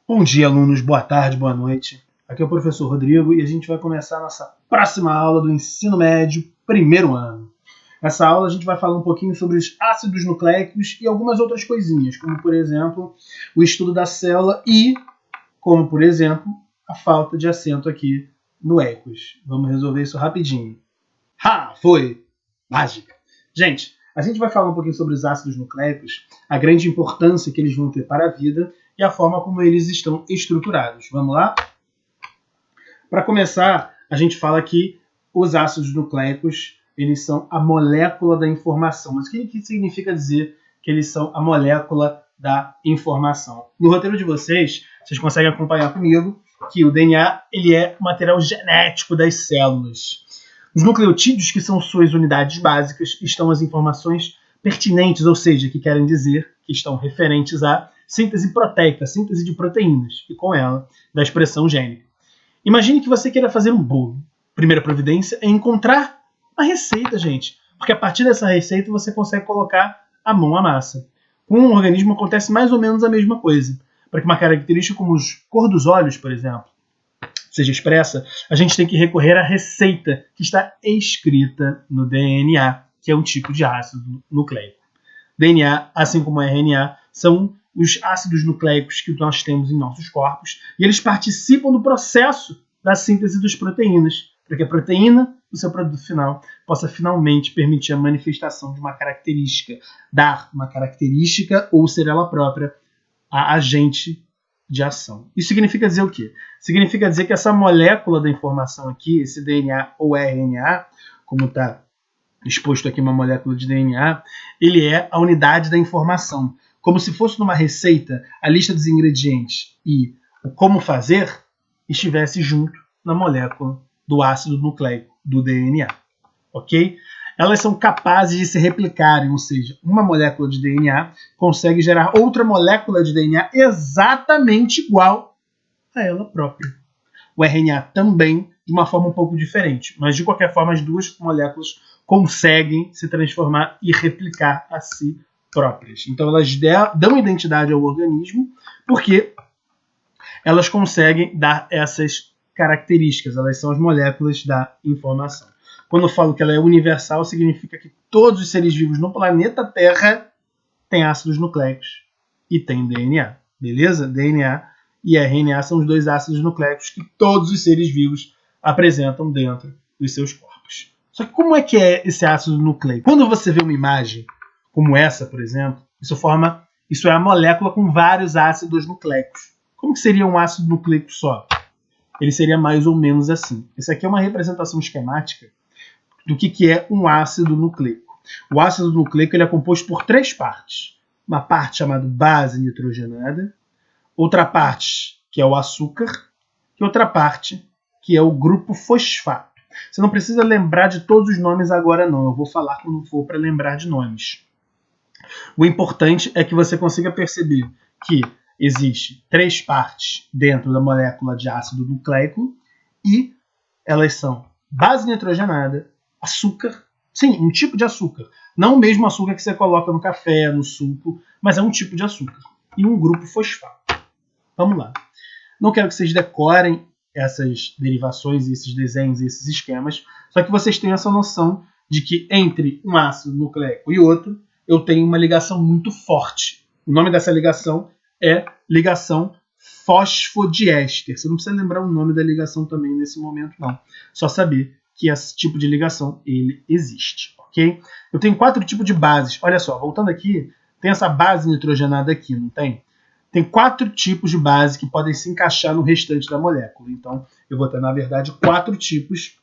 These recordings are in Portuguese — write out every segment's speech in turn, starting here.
Bom dia, alunos. Boa tarde, boa noite. Aqui é o professor Rodrigo e a gente vai começar a nossa próxima aula do ensino médio, primeiro ano. Nessa aula a gente vai falar um pouquinho sobre os ácidos nucleicos e algumas outras coisinhas, como, por exemplo, o estudo da célula e, como, por exemplo, a falta de acento aqui no ecos. Vamos resolver isso rapidinho. Foi! Mágica! Gente, a gente vai falar um pouquinho sobre os ácidos nucleicos, a grande importância que eles vão ter para a vida e a forma como eles estão estruturados. Vamos lá? Para começar, a gente fala que os ácidos nucleicos eles são a molécula da informação. Mas o que significa dizer que eles são a molécula da informação? No roteiro de vocês conseguem acompanhar comigo que o DNA ele é o material genético das células. Os nucleotídeos, que são suas unidades básicas, estão as informações pertinentes, ou seja, que querem dizer que estão referentes à síntese proteica, síntese de proteínas, e com ela, da expressão gênica. Imagine que você queira fazer um bolo. Primeira providência é encontrar uma receita, gente, porque a partir dessa receita você consegue colocar a mão à massa. Com um organismo acontece mais ou menos a mesma coisa. Para que uma característica como a cor dos olhos, por exemplo, seja expressa, a gente tem que recorrer à receita que está escrita no DNA, que é um tipo de ácido nucleico. DNA, assim como RNA, são os ácidos nucleicos que nós temos em nossos corpos e eles participam do processo da síntese das proteínas, para que a proteína, o seu produto final, possa finalmente permitir a manifestação de uma característica, dar uma característica ou ser ela própria a agente de ação. Isso significa dizer o quê? Significa dizer que essa molécula da informação aqui, esse DNA ou RNA, como está exposto aqui uma molécula de DNA, ele é a unidade da informação. Como se fosse numa receita, a lista dos ingredientes e o como fazer estivesse junto na molécula do ácido nucleico, do DNA. Ok? Elas são capazes de se replicarem, ou seja, uma molécula de DNA consegue gerar outra molécula de DNA exatamente igual a ela própria. O RNA também, de uma forma um pouco diferente, mas de qualquer forma as duas moléculas conseguem se transformar e replicar a si próprias. Então elas dão identidade ao organismo porque elas conseguem dar essas características, elas são as moléculas da informação. Quando eu falo que ela é universal, significa que todos os seres vivos no planeta Terra têm ácidos nucleicos e têm DNA. Beleza? DNA e RNA são os dois ácidos nucleicos que todos os seres vivos apresentam dentro dos seus corpos. Só que como é que é esse ácido nucleico? Quando você vê uma imagem como essa, por exemplo, isso é a molécula com vários ácidos nucleicos. Como que seria um ácido nucleico só? Ele seria mais ou menos assim. Essa aqui é uma representação esquemática do que é um ácido nucleico. O ácido nucleico ele é composto por três partes. Uma parte chamada base nitrogenada, outra parte que é o açúcar e outra parte que é o grupo fosfato. Você não precisa lembrar de todos os nomes agora não, eu vou falar quando for para lembrar de nomes. O importante é que você consiga perceber que existe três partes dentro da molécula de ácido nucleico e elas são base nitrogenada, açúcar, sim, um tipo de açúcar. Não o mesmo açúcar que você coloca no café, no suco, mas é um tipo de açúcar. E um grupo fosfato. Vamos lá. Não quero que vocês decorem essas derivações, esses desenhos e esses esquemas, só que vocês tenham essa noção de que entre um ácido nucleico e outro, eu tenho uma ligação muito forte. O nome dessa ligação é ligação fosfodiéster. Você não precisa lembrar o nome da ligação também nesse momento, não. Só saber que esse tipo de ligação ele existe, ok? Eu tenho 4 tipos de bases. Olha só, voltando aqui, tem essa base nitrogenada aqui, não tem? Tem 4 tipos de base que podem se encaixar no restante da molécula. Então, eu vou ter, na verdade, 4 tipos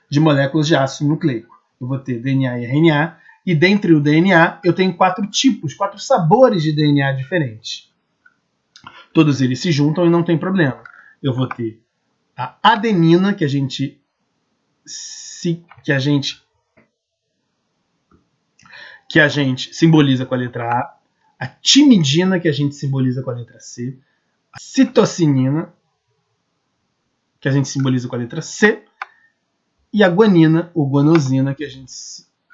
de moléculas de ácido nucleico. Eu vou ter DNA e RNA, e dentre o DNA, eu tenho 4 tipos, 4 sabores de DNA diferentes. Todos eles se juntam e não tem problema. Eu vou ter a adenina, que a gente simboliza com a letra A timidina, que a gente simboliza com a letra C, a citocinina, que a gente simboliza com a letra C, e a guanina, ou guanosina, que a gente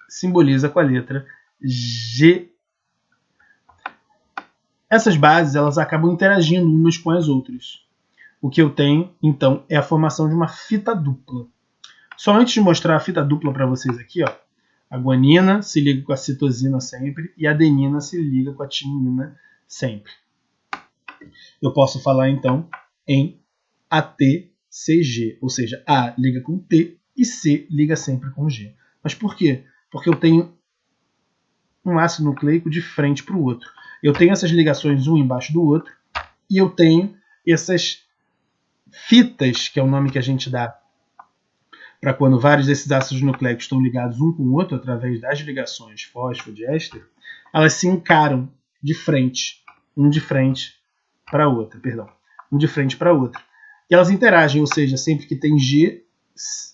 simboliza com a letra G. Essas bases elas acabam interagindo umas com as outras. O que eu tenho, então, é a formação de uma fita dupla. Só antes de mostrar a fita dupla para vocês aqui, ó, a guanina se liga com a citosina sempre e a adenina se liga com a timina sempre. Eu posso falar, então, em ATCG, ou seja, A liga com T e C liga sempre com G. Mas por quê? Porque eu tenho um ácido nucleico de frente para o outro. Eu tenho essas ligações um embaixo do outro e eu tenho essas fitas, que é o nome que a gente dá para quando vários desses ácidos nucleicos estão ligados um com o outro através das ligações fósforo de éster, elas se encaram de frente, um de frente para outra, um de frente para outra. E elas interagem, ou seja, sempre que tem G,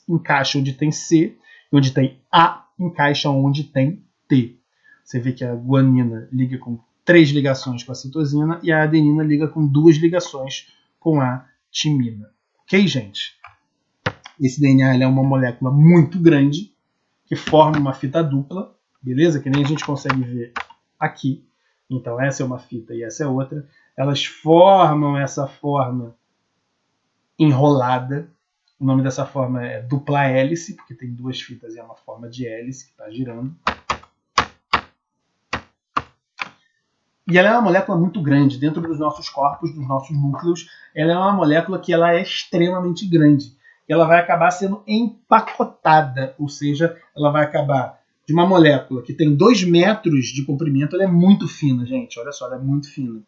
encaixa onde tem C, e onde tem A, encaixa onde tem T. Você vê que a guanina liga com 3 ligações com a citosina e a adenina liga com 2 ligações com a timina. Ok, gente? Esse DNA é uma molécula muito grande que forma uma fita dupla, beleza? Que nem a gente consegue ver aqui. Então essa é uma fita e essa é outra. Elas formam essa forma enrolada. O nome dessa forma é dupla hélice, porque tem 2 fitas e é uma forma de hélice que está girando. E ela é uma molécula muito grande dentro dos nossos corpos, dos nossos núcleos. Ela é uma molécula que ela é extremamente grande. Ela vai acabar sendo empacotada, ou seja, ela vai acabar de uma molécula que tem 2 metros de comprimento. Ela é muito fina, gente. Olha só, ela é muito fina.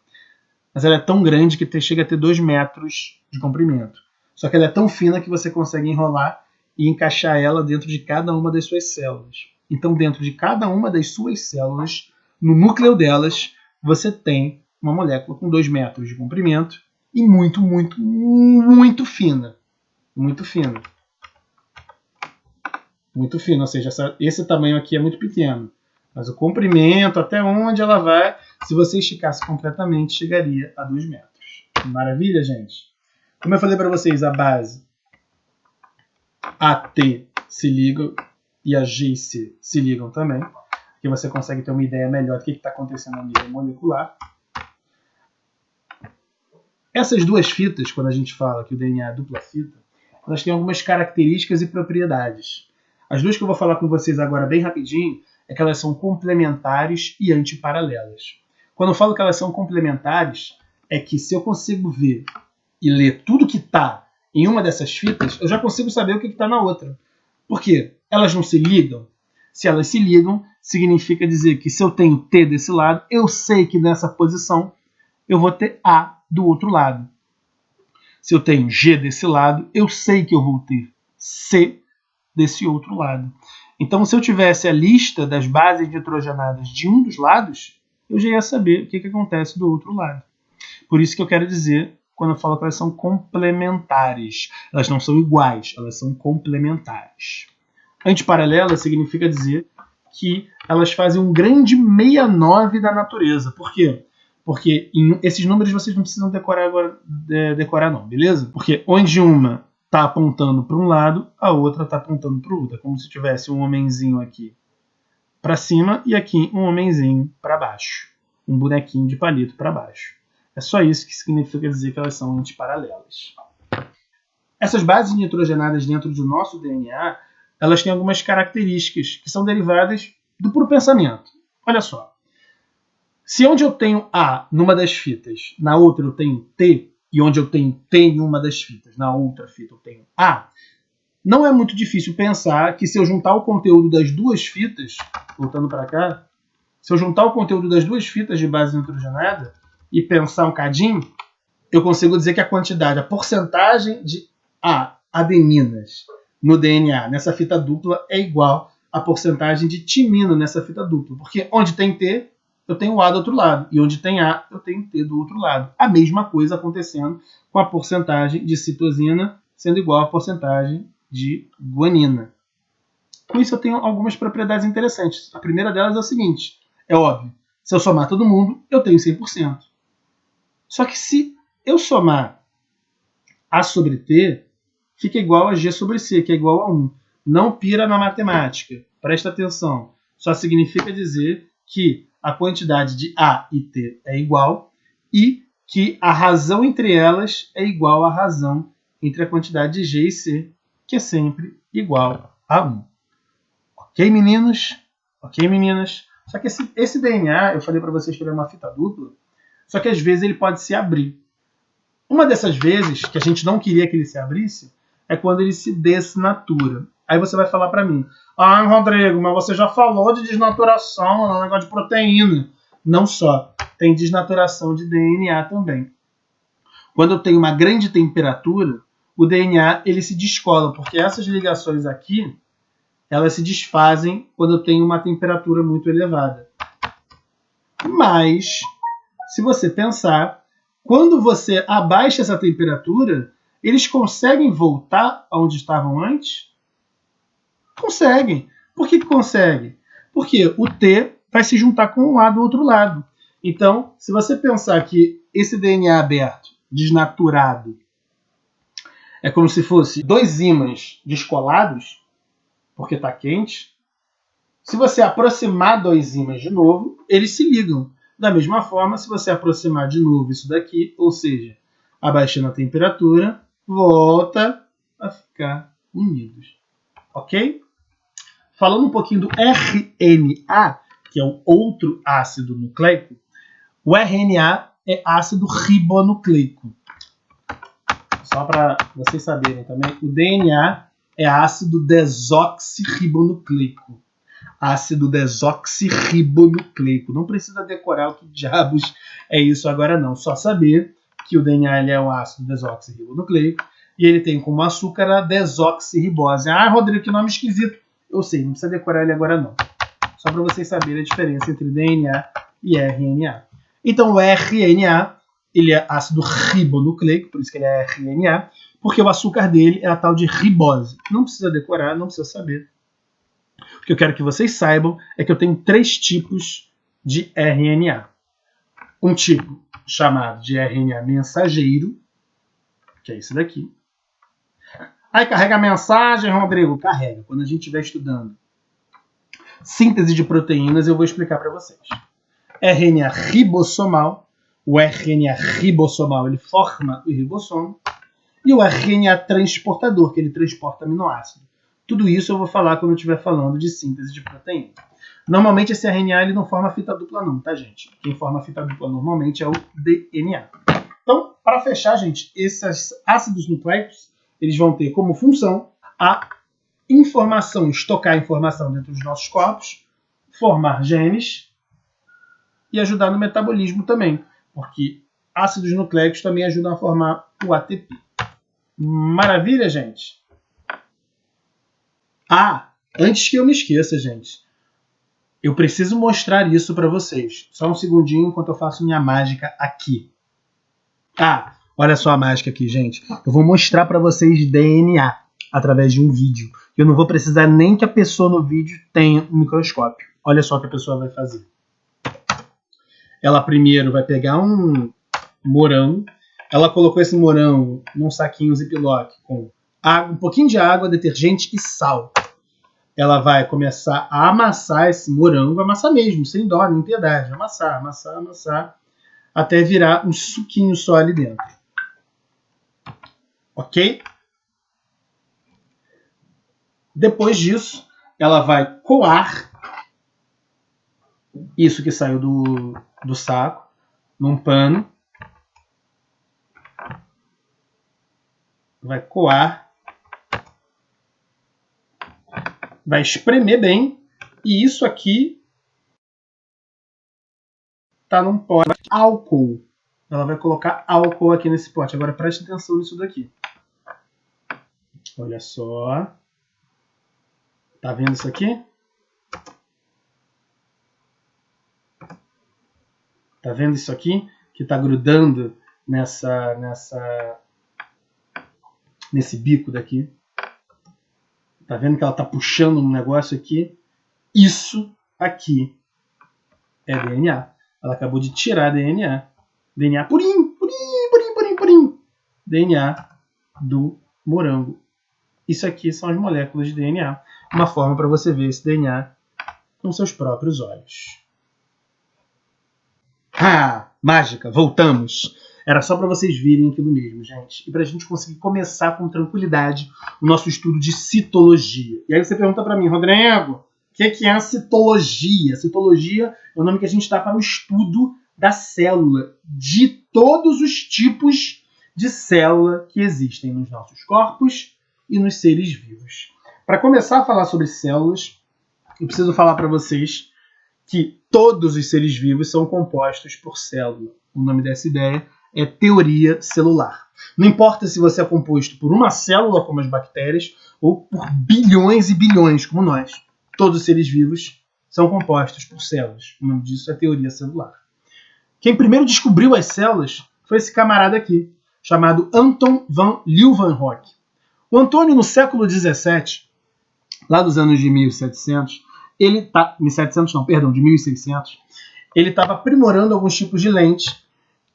Mas ela é tão grande que chega a ter 2 metros de comprimento. Só que ela é tão fina que você consegue enrolar e encaixar ela dentro de cada uma das suas células. Então, dentro de cada uma das suas células, no núcleo delas, você tem uma molécula com 2 metros de comprimento e muito, muito, muito fina. Muito fina. Muito fina, ou seja, esse tamanho aqui é muito pequeno. Mas o comprimento, até onde ela vai, se você esticasse completamente, chegaria a 2 metros. Maravilha, gente? Como eu falei para vocês, a base AT se liga e a G e C se ligam também, que você consegue ter uma ideia melhor do que está acontecendo a nível molecular. Essas 2 fitas, quando a gente fala que o DNA é dupla fita, elas têm algumas características e propriedades. As 2 que eu vou falar com vocês agora bem rapidinho é que elas são complementares e antiparalelas. Quando eu falo que elas são complementares, é que se eu consigo ver e ler tudo que está em uma dessas fitas, eu já consigo saber o que está na outra. Por quê? Elas não se ligam. Se elas se ligam, significa dizer que se eu tenho T desse lado, eu sei que nessa posição eu vou ter A do outro lado. Se eu tenho G desse lado, eu sei que eu vou ter C desse outro lado. Então, se eu tivesse a lista das bases nitrogenadas de um dos lados, eu já ia saber o que acontece do outro lado. Por isso que eu quero dizer, quando eu falo que elas são complementares. Elas não são iguais, elas são complementares. Antiparalelas significa dizer que elas fazem um grande 69 da natureza. Por quê? Porque esses números vocês não precisam decorar agora, decorar não, beleza? Porque onde uma está apontando para um lado, a outra está apontando para o outro. É como se tivesse um homenzinho aqui para cima e aqui um homenzinho para baixo. Um bonequinho de palito para baixo. É só isso que significa dizer que elas são antiparalelas. Essas bases nitrogenadas dentro do nosso DNA, elas têm algumas características que são derivadas do puro pensamento. Olha só. Se onde eu tenho A numa das fitas, na outra eu tenho T, e onde eu tenho T em uma das fitas, na outra fita eu tenho A, não é muito difícil pensar que se eu juntar o conteúdo das 2 fitas, voltando para cá, se eu juntar o conteúdo das 2 fitas de base nitrogenada e pensar um cadinho, eu consigo dizer que a quantidade, a porcentagem de adeninas no DNA nessa fita dupla é igual à porcentagem de timina nessa fita dupla. Porque onde tem T, eu tenho A do outro lado. E onde tem A, eu tenho T do outro lado. A mesma coisa acontecendo com a porcentagem de citosina sendo igual à porcentagem de guanina. Com isso eu tenho algumas propriedades interessantes. A primeira delas é o seguinte, é óbvio, se eu somar todo mundo, eu tenho 100%. Só que se eu somar A sobre T, fica igual a G sobre C, que é igual a 1. Não pira na matemática. Presta atenção. Só significa dizer que a quantidade de A e T é igual e que a razão entre elas é igual à razão entre a quantidade de G e C, que é sempre igual a 1. Ok, meninos? Ok, meninas? Só que esse DNA, eu falei para vocês que ele é uma fita dupla, só que às vezes ele pode se abrir. Uma dessas vezes que a gente não queria que ele se abrisse é quando ele se desnatura. Aí você vai falar para mim, Rodrigo, mas você já falou de desnaturação no negócio de proteína. Não só, tem desnaturação de DNA também. Quando eu tenho uma grande temperatura, o DNA ele se descola, porque essas ligações aqui, elas se desfazem quando eu tenho uma temperatura muito elevada. Mas, se você pensar, quando você abaixa essa temperatura, eles conseguem voltar aonde estavam antes? Conseguem. Por que conseguem? Porque o T vai se juntar com um A do outro lado. Então, se você pensar que esse DNA aberto, desnaturado, é como se fosse dois ímãs descolados, porque está quente, se você aproximar dois ímãs de novo, eles se ligam. Da mesma forma, se você aproximar de novo isso daqui, ou seja, abaixando a temperatura, volta a ficar unidos. Ok? Falando um pouquinho do RNA, que é o outro ácido nucleico, o RNA é ácido ribonucleico. Só para vocês saberem também, o DNA é ácido desoxirribonucleico. Ácido desoxirribonucleico. Não precisa decorar o que diabos é isso agora não. Só saber que o DNA ele é um ácido desoxirribonucleico e ele tem como açúcar a desoxirribose. Rodrigo, que nome esquisito. Eu sei, não precisa decorar ele agora não. Só para vocês saberem a diferença entre DNA e RNA. Então o RNA ele é ácido ribonucleico, por isso que ele é RNA, porque o açúcar dele é a tal de ribose. Não precisa decorar, não precisa saber. O que eu quero que vocês saibam é que eu tenho 3 tipos de RNA. Um tipo chamado de RNA mensageiro, que é esse daqui. Aí carrega a mensagem, Rodrigo? Carrega. Quando a gente estiver estudando síntese de proteínas, eu vou explicar para vocês. RNA ribossomal. O RNA ribossomal ele forma o ribossomo. E o RNA transportador, que ele transporta aminoácido. Tudo isso eu vou falar quando eu estiver falando de síntese de proteína. Normalmente esse RNA ele não forma fita dupla não, tá, gente? Quem forma fita dupla normalmente é o DNA. Então, para fechar, gente, esses ácidos nucleicos, eles vão ter como função a informação, estocar informação dentro dos nossos corpos, formar genes e ajudar no metabolismo também, porque ácidos nucleicos também ajudam a formar o ATP. Maravilha, gente? Antes que eu me esqueça, gente, eu preciso mostrar isso para vocês. Só um segundinho enquanto eu faço minha mágica aqui. Olha só a mágica aqui, gente. Eu vou mostrar para vocês DNA através de um vídeo. Eu não vou precisar nem que a pessoa no vídeo tenha um microscópio. Olha só o que a pessoa vai fazer. Ela primeiro vai pegar um morango. Ela colocou esse morango num saquinho ziploc com água, um pouquinho de água, detergente e sal. Ela vai começar a amassar esse morango, amassar mesmo, sem dó, nem piedade. Amassar, até virar um suquinho só ali dentro. Ok? Depois disso, ela vai coar isso que saiu do saco num pano. Vai coar. Vai espremer bem. E isso aqui está num pote de álcool. Ela vai colocar álcool aqui nesse pote. Agora preste atenção nisso daqui. Olha só. Tá vendo isso aqui? Tá vendo isso aqui? Que tá grudando nesse bico daqui. Tá vendo que ela tá puxando um negócio aqui? Isso aqui é DNA. Ela acabou de tirar DNA. DNA purinho. DNA do morango. Isso aqui são as moléculas de DNA. Uma forma para você ver esse DNA com seus próprios olhos. mágica, voltamos. Era só para vocês virem aquilo mesmo, gente. E para a gente conseguir começar com tranquilidade o nosso estudo de citologia. E aí você pergunta para mim, Rodrigo, o que é a citologia? Citologia é o nome que a gente dá para o estudo da célula, de todos os tipos de célula que existem nos nossos corpos e nos seres vivos. Para começar a falar sobre células, eu preciso falar para vocês que todos os seres vivos são compostos por célula. O nome dessa ideia é teoria celular. Não importa se você é composto por uma célula, como as bactérias, ou por bilhões e bilhões, como nós. Todos os seres vivos são compostos por células. O nome disso é teoria celular. Quem primeiro descobriu as células foi esse camarada aqui, chamado Anton van Leeuwenhoek. O Antônio, no século XVII, lá dos anos de 1700, de 1600, ele estava aprimorando alguns tipos de lente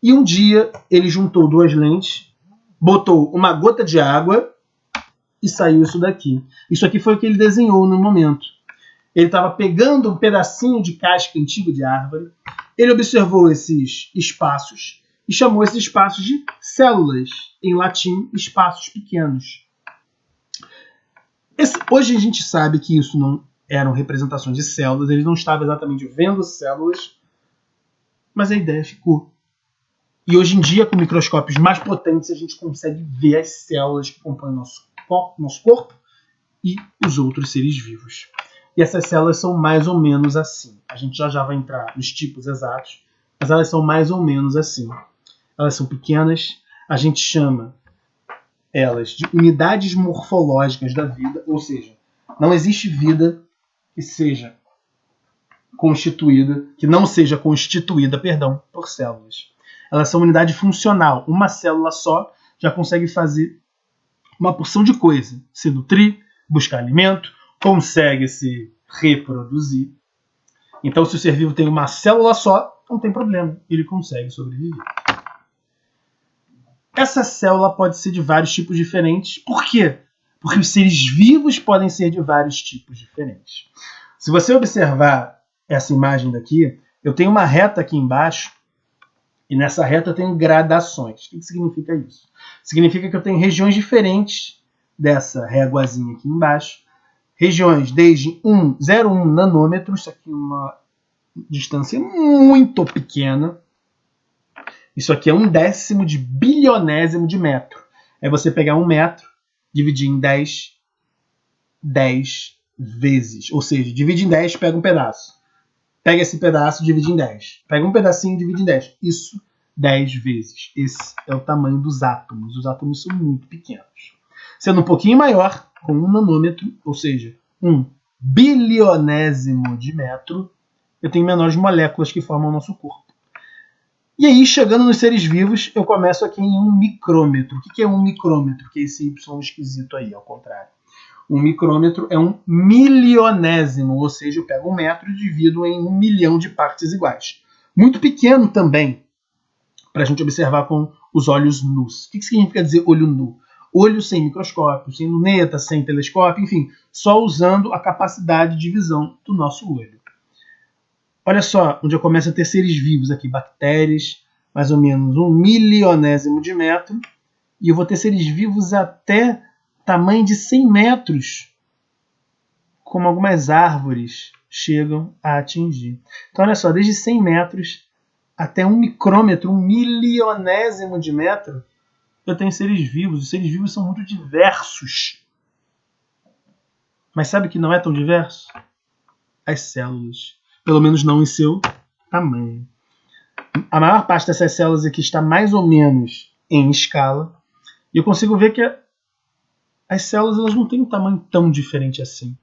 e um dia ele juntou duas lentes, botou uma gota de água e saiu isso daqui. Isso aqui foi o que ele desenhou no momento. Ele estava pegando um pedacinho de casca antiga de árvore, ele observou esses espaços e chamou esses espaços de células, em latim, espaços pequenos. Hoje a gente sabe que isso não eram representações de células, ele não estava exatamente vendo células, mas a ideia ficou. E hoje em dia, com microscópios mais potentes, a gente consegue ver as células que compõem nosso corpo e os outros seres vivos. E essas células são mais ou menos assim. A gente já vai entrar nos tipos exatos, mas elas são mais ou menos assim. Elas são pequenas, a gente chama elas de unidades morfológicas da vida, ou seja, não existe vida que não seja constituída, por células. Elas são unidade funcional. Uma célula só já consegue fazer uma porção de coisa. Se nutrir, buscar alimento, consegue se reproduzir. Então, se o ser vivo tem uma célula só, não tem problema. Ele consegue sobreviver. Essa célula pode ser de vários tipos diferentes. Por quê? Porque os seres vivos podem ser de vários tipos diferentes. Se você observar essa imagem daqui, eu tenho uma reta aqui embaixo e nessa reta eu tenho gradações. O que significa isso? Significa que eu tenho regiões diferentes dessa réguazinha aqui embaixo. Regiões desde 0,1 nanômetro, isso aqui é uma distância muito pequena. Isso aqui é 1/10 de bilionésimo de metro. É você pegar 1 metro, dividir em 10 vezes. Ou seja, divide em 10, pega um pedaço. Pega esse pedaço, divide em 10. Pega um pedacinho, divide em 10. Isso 10 vezes. Esse é o tamanho dos átomos. Os átomos são muito pequenos. Sendo um pouquinho maior, com 1 nanômetro, ou seja, 1 bilionésimo de metro, eu tenho menores moléculas que formam o nosso corpo. E aí, chegando nos seres vivos, eu começo aqui em 1 micrômetro. O que é 1 micrômetro? Que é esse Y esquisito aí, ao contrário. 1 micrômetro é 1 milionésimo, ou seja, eu pego 1 metro e divido em 1 milhão de partes iguais. Muito pequeno também, para a gente observar com os olhos nus. O que significa dizer olho nu? Olho sem microscópio, sem luneta, sem telescópio, enfim, só usando a capacidade de visão do nosso olho. Olha só onde eu começo a ter seres vivos aqui, bactérias, mais ou menos 1 milionésimo de metro, e eu vou ter seres vivos até tamanho de 100 metros, como algumas árvores chegam a atingir. Então, olha só, desde 100 metros até 1 micrômetro, 1 milionésimo de metro, eu tenho seres vivos. Os seres vivos são muito diversos. Mas sabe o que não é tão diverso? As células. Pelo menos não em seu tamanho. A maior parte dessas células aqui está mais ou menos em escala. E eu consigo ver que as células elas não têm um tamanho tão diferente assim.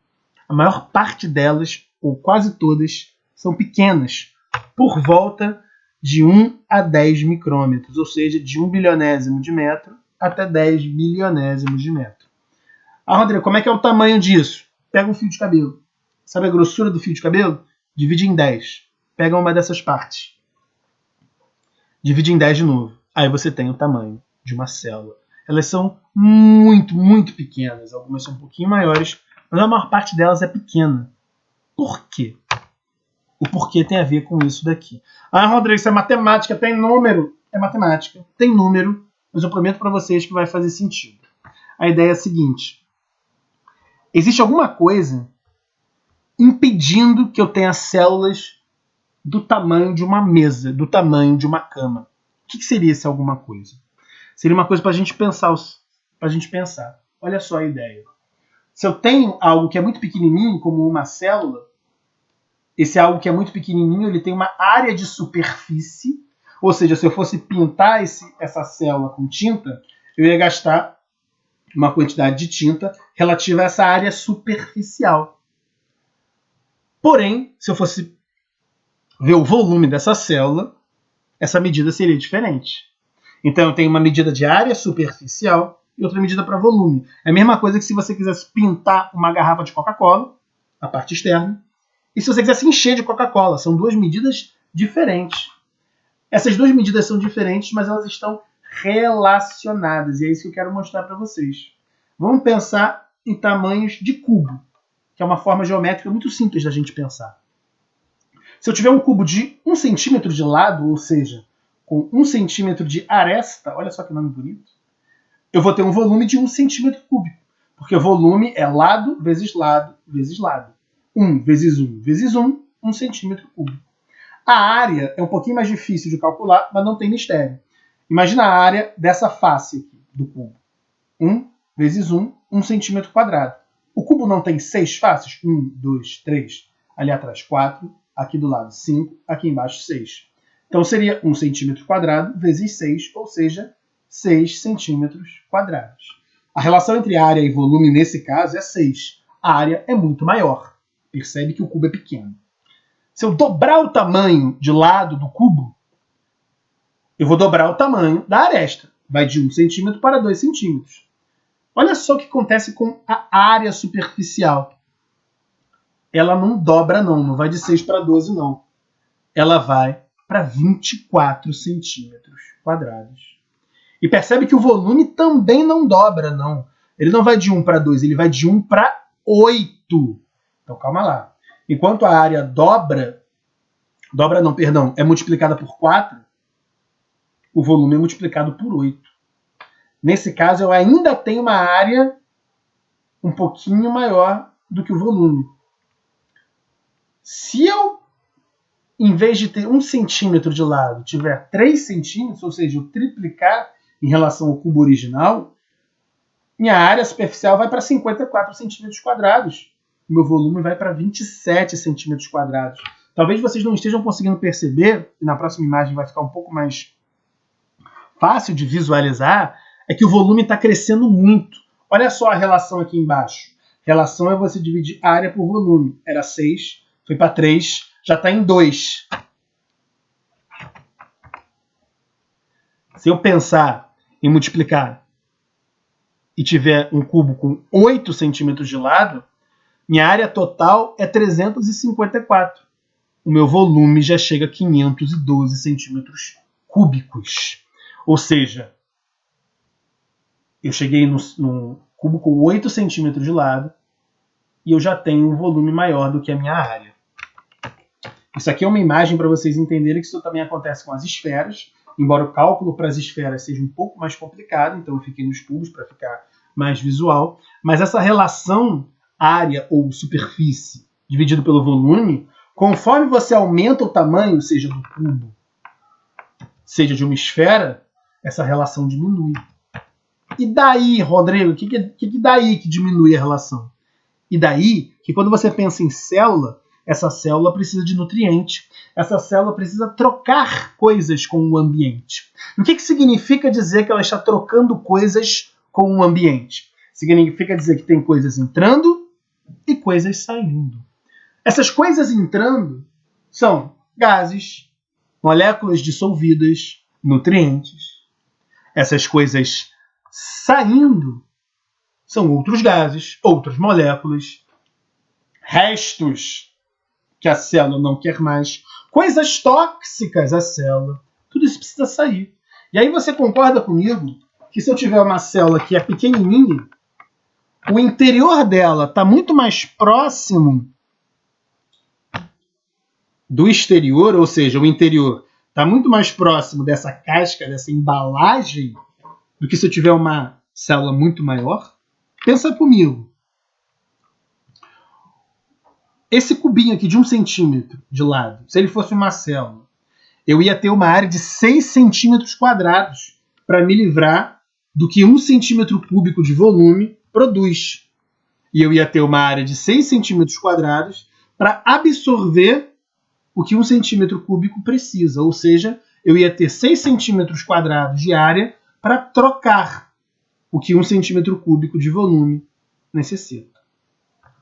A maior parte delas, ou quase todas, são pequenas, por volta de 1 a 10 micrômetros, ou seja, de 1 bilionésimo de metro até 10 bilionésimos de metro. Ah, Rodrigo, como é que é o tamanho disso? Pega um fio de cabelo. Sabe a grossura do fio de cabelo? Divide em 10. Pega uma dessas partes. Divide em 10 de novo. Aí você tem o tamanho de uma célula. Elas são muito, muito pequenas. Algumas são um pouquinho maiores, mas a maior parte delas é pequena. Por quê? o porquê tem a ver com isso daqui. Ah, Rodrigo, isso é matemática, tem número. É matemática, tem número, mas eu prometo para vocês que vai fazer sentido. A ideia é a seguinte. Existe alguma coisa impedindo que eu tenha células do tamanho de uma mesa, do tamanho de uma cama. O que seria essa alguma coisa? Seria uma coisa para a gente pensar. Olha só a ideia. Se eu tenho algo que é muito pequenininho, como uma célula, esse algo que é muito pequenininho, ele tem uma área de superfície, ou seja, se eu fosse pintar essa célula com tinta, eu ia gastar uma quantidade de tinta relativa a essa área superficial. Porém, se eu fosse ver o volume dessa célula, essa medida seria diferente. Então eu tenho uma medida de área superficial e outra medida para volume. É a mesma coisa que se você quisesse pintar uma garrafa de Coca-Cola, a parte externa, e se você quisesse encher de Coca-Cola. São duas medidas diferentes. Essas duas medidas são diferentes, mas elas estão relacionadas. E é isso que eu quero mostrar para vocês. Vamos pensar em tamanhos de cubo, que é uma forma geométrica muito simples da gente pensar. Se eu tiver um cubo de 1 centímetro de lado, ou seja, com 1 centímetro de aresta, olha só que nome bonito, eu vou ter um volume de 1 centímetro cúbico, porque o volume é lado vezes lado vezes lado. 1 vezes 1 vezes 1, 1 centímetro cúbico. A área é um pouquinho mais difícil de calcular, mas não tem mistério. Imagina a área dessa face aqui do cubo. 1 vezes 1, 1 centímetro quadrado. O cubo não tem 6 faces? 1, 2, 3, ali atrás 4, aqui do lado 5, aqui embaixo 6. Então seria 1 centímetro quadrado vezes 6, ou seja, 6 centímetros quadrados. A relação entre área e volume nesse caso é 6. A área é muito maior. Percebe que o cubo é pequeno. Se eu dobrar o tamanho de lado do cubo, eu vou dobrar o tamanho da aresta. Vai de 1 centímetro para 2 centímetros. Olha só o que acontece com a área superficial. Ela não dobra, não vai de 6 para 12, não. Ela vai para 24 centímetros quadrados. E percebe que o volume também não dobra, não. Ele não vai de 1 para 2, ele vai de 1 para 8. Então, calma lá. Enquanto a área é multiplicada por 4, o volume é multiplicado por 8. Nesse caso, eu ainda tenho uma área um pouquinho maior do que o volume. Se eu, em vez de ter 1 centímetro de lado, tiver 3 centímetros, ou seja, eu triplicar em relação ao cubo original, minha área superficial vai para 54 centímetros quadrados. O meu volume vai para 27 centímetros quadrados. Talvez vocês não estejam conseguindo perceber, e na próxima imagem vai ficar um pouco mais fácil de visualizar, é que o volume está crescendo muito. Olha só a relação aqui embaixo. Relação é você dividir área por volume. Era 6, foi para 3, já está em 2. Se eu pensar em multiplicar e tiver um cubo com 8 centímetros de lado, minha área total é 354. O meu volume já chega a 512 centímetros cúbicos. Ou seja, eu cheguei no cubo com 8 centímetros de lado e eu já tenho um volume maior do que a minha área. Isso aqui é uma imagem para vocês entenderem que isso também acontece com as esferas, embora o cálculo para as esferas seja um pouco mais complicado, então eu fiquei nos cubos para ficar mais visual, mas essa relação área ou superfície dividido pelo volume, conforme você aumenta o tamanho, seja do cubo, seja de uma esfera, essa relação diminui. E daí, Rodrigo, o que daí que diminui a relação? E daí que quando você pensa em célula, essa célula precisa de nutriente. Essa célula precisa trocar coisas com o ambiente. E o que significa dizer que ela está trocando coisas com o ambiente? Significa dizer que tem coisas entrando e coisas saindo. Essas coisas entrando são gases, moléculas dissolvidas, nutrientes. Essas coisas saindo são outros gases, outras moléculas, restos que a célula não quer mais, coisas tóxicas à célula. Tudo isso precisa sair. E aí você concorda comigo que se eu tiver uma célula que é pequenininha, o interior dela está muito mais próximo do exterior, ou seja, o interior está muito mais próximo dessa casca, dessa embalagem, do que se eu tiver uma célula muito maior. Pensa comigo. Esse cubinho aqui de 1 centímetro de lado, se ele fosse uma célula, eu ia ter uma área de 6 centímetros quadrados para me livrar do que 1 centímetro cúbico de volume produz. E eu ia ter uma área de 6 centímetros quadrados para absorver o que 1 centímetro cúbico precisa. Ou seja, eu ia ter 6 centímetros quadrados de área para trocar o que 1 centímetro cúbico de volume necessita.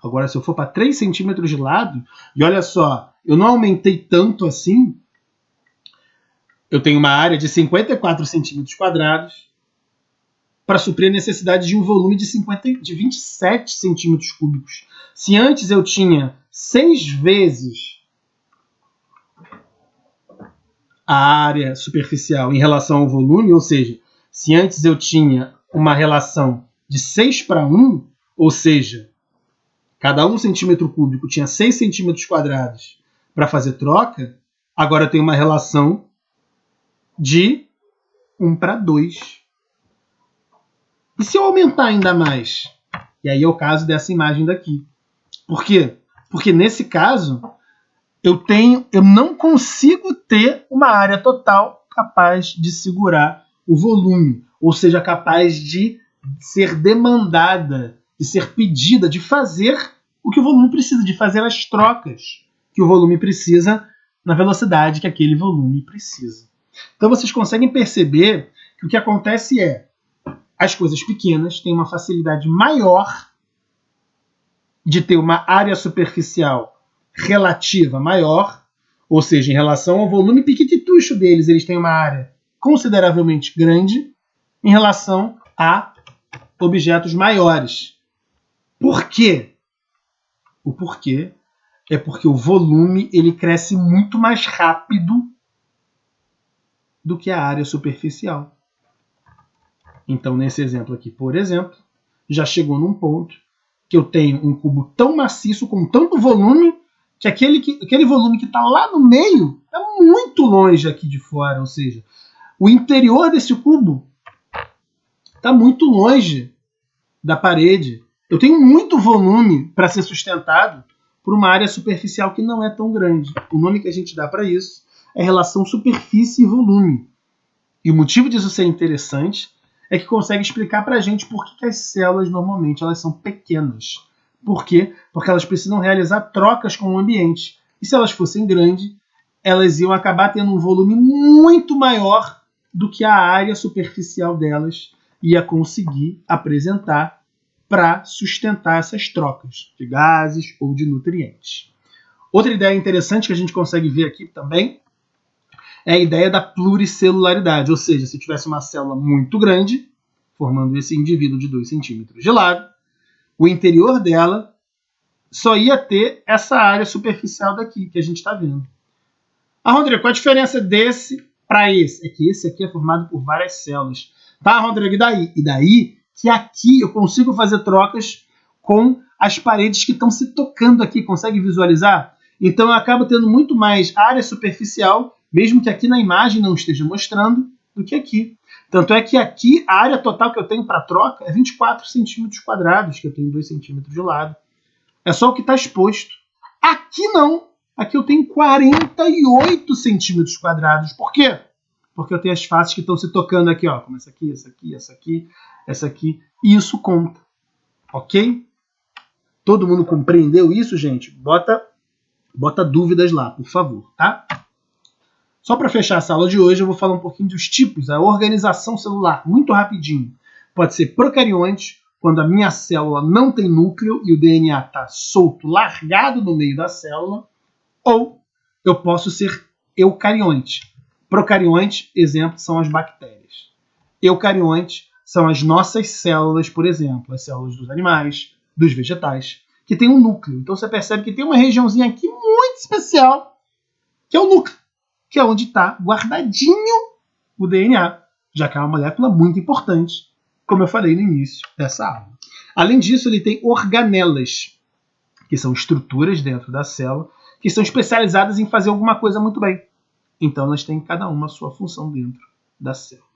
Agora, se eu for para 3 centímetros de lado, e olha só, eu não aumentei tanto assim, eu tenho uma área de 54 centímetros quadrados para suprir a necessidade de um volume de 27 centímetros cúbicos. Se antes eu tinha 6 vezes a área superficial em relação ao volume, ou seja, se antes eu tinha uma relação de 6:1, ou seja, cada 1 centímetro cúbico tinha 6 centímetros quadrados para fazer troca, agora eu tenho uma relação de 1:2. E se eu aumentar ainda mais? E aí é o caso dessa imagem daqui. Por quê? Porque nesse caso, eu não consigo ter uma área total capaz de segurar o volume, ou seja, capaz de ser demandada, de ser pedida, de fazer o que o volume precisa, de fazer as trocas que o volume precisa na velocidade que aquele volume precisa. Então vocês conseguem perceber que o que acontece é as coisas pequenas têm uma facilidade maior de ter uma área superficial relativa maior, ou seja, em relação ao volume piquititucho deles, eles têm uma área consideravelmente grande em relação a objetos maiores. Por quê? O porquê é porque o volume ele cresce muito mais rápido do que a área superficial. Então, nesse exemplo aqui, por exemplo, já chegou num ponto que eu tenho um cubo tão maciço, com tanto volume, que aquele volume que está lá no meio está muito longe aqui de fora. Ou seja, o interior desse cubo está muito longe da parede. Eu tenho muito volume para ser sustentado por uma área superficial que não é tão grande. O nome que a gente dá para isso é relação superfície e volume. E o motivo disso ser interessante é que consegue explicar para a gente por que as células normalmente elas são pequenas. Por quê? Porque elas precisam realizar trocas com o ambiente. E se elas fossem grandes, elas iam acabar tendo um volume muito maior do que a área superficial delas ia conseguir apresentar para sustentar essas trocas de gases ou de nutrientes. Outra ideia interessante que a gente consegue ver aqui também é a ideia da pluricelularidade, ou seja, se eu tivesse uma célula muito grande, formando esse indivíduo de 2 centímetros de lado, o interior dela só ia ter essa área superficial daqui, que a gente está vendo. Ah, Rodrigo, qual a diferença desse para esse? É que esse aqui é formado por várias células. Tá, Rodrigo, e daí? E daí que aqui eu consigo fazer trocas com as paredes que estão se tocando aqui. Consegue visualizar? Então eu acabo tendo muito mais área superficial, mesmo que aqui na imagem não esteja mostrando, do que aqui. Tanto é que aqui a área total que eu tenho para troca é 24 centímetros quadrados, que eu tenho 2 centímetros de lado. É só o que está exposto. Aqui não. Aqui eu tenho 48 centímetros quadrados. Por quê? Porque eu tenho as faces que estão se tocando aqui, ó, como essa aqui, essa aqui, essa aqui, essa aqui. E isso conta. Ok? Todo mundo compreendeu isso, gente? Bota dúvidas lá, por favor, tá? Só para fechar essa aula de hoje, eu vou falar um pouquinho dos tipos, a organização celular, muito rapidinho. Pode ser procarionte, quando a minha célula não tem núcleo e o DNA está solto, largado no meio da célula, ou eu posso ser eucarionte. Procarionte, exemplo, são as bactérias. Eucarionte são as nossas células, por exemplo, as células dos animais, dos vegetais, que tem um núcleo. Então você percebe que tem uma regiãozinha aqui muito especial, que é o núcleo, que é onde está guardadinho o DNA, já que é uma molécula muito importante, como eu falei no início dessa aula. Além disso, ele tem organelas, que são estruturas dentro da célula, que são especializadas em fazer alguma coisa muito bem. Então elas têm cada uma a sua função dentro da célula.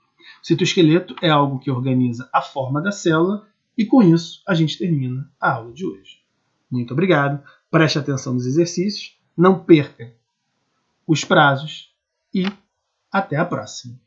O citoesqueleto é algo que organiza a forma da célula e com isso a gente termina a aula de hoje. Muito obrigado, preste atenção nos exercícios, não perca os prazos e até a próxima.